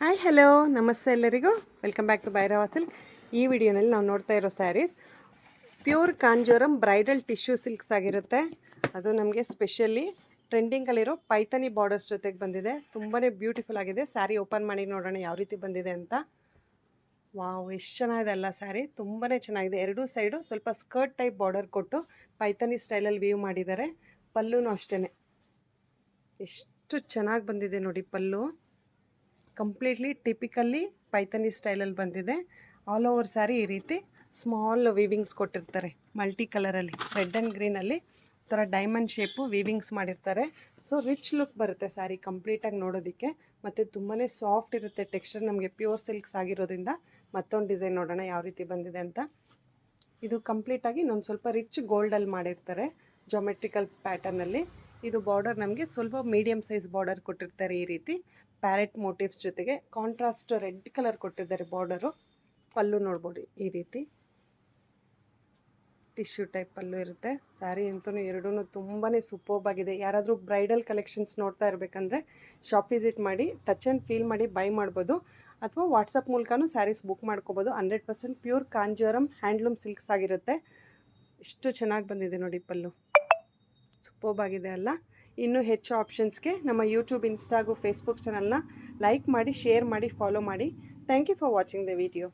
Hi hello ನಮಸ್ತೆ ಎಲ್ಲರಿಗೂ. Welcome back to Bhairava silk. ಈ ವಿಡಿಯೋನಲ್ಲಿ ನಾವು ನೋಡ್ತಾ ಇರೋ sarees pure Kanjeevaram bridal tissue silks ಆಗಿರುತ್ತೆ. ಅದು ನಮಗೆ ಸ್ಪೆಷಲಿ ಟ್ರೆಂಡಿಂಗಲ್ಲಿರೋ ಪೈಥಾನಿ ಬಾರ್ಡರ್ಸ್ ಜೊತೆಗೆ ಬಂದಿದೆ. ತುಂಬಾ ಬ್ಯೂಟಿಫುಲ್ ಆಗಿದೆ. ಸ್ಯಾರಿ ಓಪನ್ ಮಾಡಿ ನೋಡೋಣ ಯಾವ ರೀತಿ ಬಂದಿದೆ ಅಂತ. ವಾವ್, ಎಷ್ಟು ಚೆನ್ನಾಗಿದೆ ಅಲ್ಲ ಸ್ಯಾರಿ. ತುಂಬಾ ಚೆನ್ನಾಗಿದೆ. ಎರಡೂ ಸೈಡು ಸ್ವಲ್ಪ ಸ್ಕರ್ಟ್ ಟೈಪ್ ಬಾರ್ಡರ್ ಕೊಟ್ಟು ಪೈಥಾನಿ ಸ್ಟೈಲಲ್ಲಿ ವೀವ್ ಮಾಡಿದ್ದಾರೆ. ಪಲ್ಲುನೂ ಅಷ್ಟೇ ಎಷ್ಟು ಚೆನ್ನಾಗಿ ಬಂದಿದೆ ನೋಡಿ. ಪಲ್ಲು ಕಂಪ್ಲೀಟ್ಲಿ ಟಿಪಿಕಲ್ಲಿ ಪೈಥಾನಿ ಸ್ಟೈಲಲ್ಲಿ ಬಂದಿದೆ. ಆಲ್ ಓವರ್ ಸ್ಯಾರಿ ಈ ರೀತಿ ಸ್ಮಾಲ್ ವೀವಿಂಗ್ಸ್ ಕೊಟ್ಟಿರ್ತಾರೆ. ಮಲ್ಟಿ ಕಲರಲ್ಲಿ ರೆಡ್ ಆ್ಯಂಡ್ ಗ್ರೀನಲ್ಲಿ ಥರ ಡೈಮಂಡ್ ಶೇಪು ವೀವಿಂಗ್ಸ್ ಮಾಡಿರ್ತಾರೆ. ಸೊ ರಿಚ್ ಲುಕ್ ಬರುತ್ತೆ ಸ್ಯಾರಿ ಕಂಪ್ಲೀಟಾಗಿ ನೋಡೋದಕ್ಕೆ. ಮತ್ತು ತುಂಬಾ ಸಾಫ್ಟ್ ಇರುತ್ತೆ ಟೆಕ್ಸ್ಚರ್. ನಮಗೆ ಪ್ಯೂರ್ ಸಿಲ್ಕ್ಸ್ ಆಗಿರೋದ್ರಿಂದ ಮತ್ತೊಂದು ಡಿಸೈನ್ ನೋಡೋಣ ಯಾವ ರೀತಿ ಬಂದಿದೆ ಅಂತ. ಇದು ಕಂಪ್ಲೀಟಾಗಿ ಇನ್ನೊಂದು ಸ್ವಲ್ಪ ರಿಚ್ ಗೋಲ್ಡಲ್ಲಿ ಮಾಡಿರ್ತಾರೆ ಜೋಮೆಟ್ರಿಕಲ್ ಪ್ಯಾಟರ್ನಲ್ಲಿ. ಇದು ಬಾರ್ಡರ್ ನಮಗೆ ಸ್ವಲ್ಪ ಮೀಡಿಯಮ್ ಸೈಜ್ ಬಾರ್ಡರ್ ಕೊಟ್ಟಿರ್ತಾರೆ. ಈ ರೀತಿ ಪ್ಯಾರೆಟ್ ಮೋಟಿವ್ಸ್ ಜೊತೆಗೆ ಕಾಂಟ್ರಾಸ್ಟ್ ರೆಡ್ ಕಲರ್ ಕೊಟ್ಟಿದ್ದಾರೆ ಬಾರ್ಡರು. ಪಲ್ಲು ನೋಡ್ಬೋದು ಈ ರೀತಿ ಟಿಶ್ಯೂ ಟೈಪ್ ಪಲ್ಲು ಇರುತ್ತೆ. ಸ್ಯಾರಿ ಅಂತೂ ಎರಡೂ ತುಂಬಾ ಸೂಪರ್ಬ್ ಆಗಿದೆ. ಯಾರಾದರೂ ಬ್ರೈಡಲ್ ಕಲೆಕ್ಷನ್ಸ್ ನೋಡ್ತಾ ಇರಬೇಕಂದ್ರೆ ಶಾಪ್ ವಿಸಿಟ್ ಮಾಡಿ ಟಚ್ ಆ್ಯಂಡ್ ಫೀಲ್ ಮಾಡಿ ಬೈ ಮಾಡ್ಬೋದು. ಅಥವಾ ವಾಟ್ಸಪ್ ಮೂಲಕನೂ ಸ್ಯಾರೀಸ್ ಬುಕ್ ಮಾಡ್ಕೋಬೋದು. 100% ಪ್ಯೂರ್ ಕಾಂಜೀವರಂ ಹ್ಯಾಂಡ್ಲೂಮ್ ಸಿಲ್ಕ್ಸ್ ಆಗಿರುತ್ತೆ. ಎಷ್ಟು ಚೆನ್ನಾಗಿ ಬಂದಿದೆ ನೋಡಿ ಪಲ್ಲು. ಸೂಪರ್ಬ್ ಆಗಿದೆ ಅಲ್ಲ. ಇನ್ನೂ ಹೆಚ್ಚು ಆಪ್ಷನ್ಸ್ಗೆ ನಮ್ಮ ಯೂಟ್ಯೂಬ್, ಇನ್ಸ್ಟಾಗು, ಫೇಸ್ಬುಕ್ ಚಾನಲ್ನ ಲೈಕ್ ಮಾಡಿ, ಶೇರ್ ಮಾಡಿ, ಫಾಲೋ ಮಾಡಿ. Thank you for watching the video.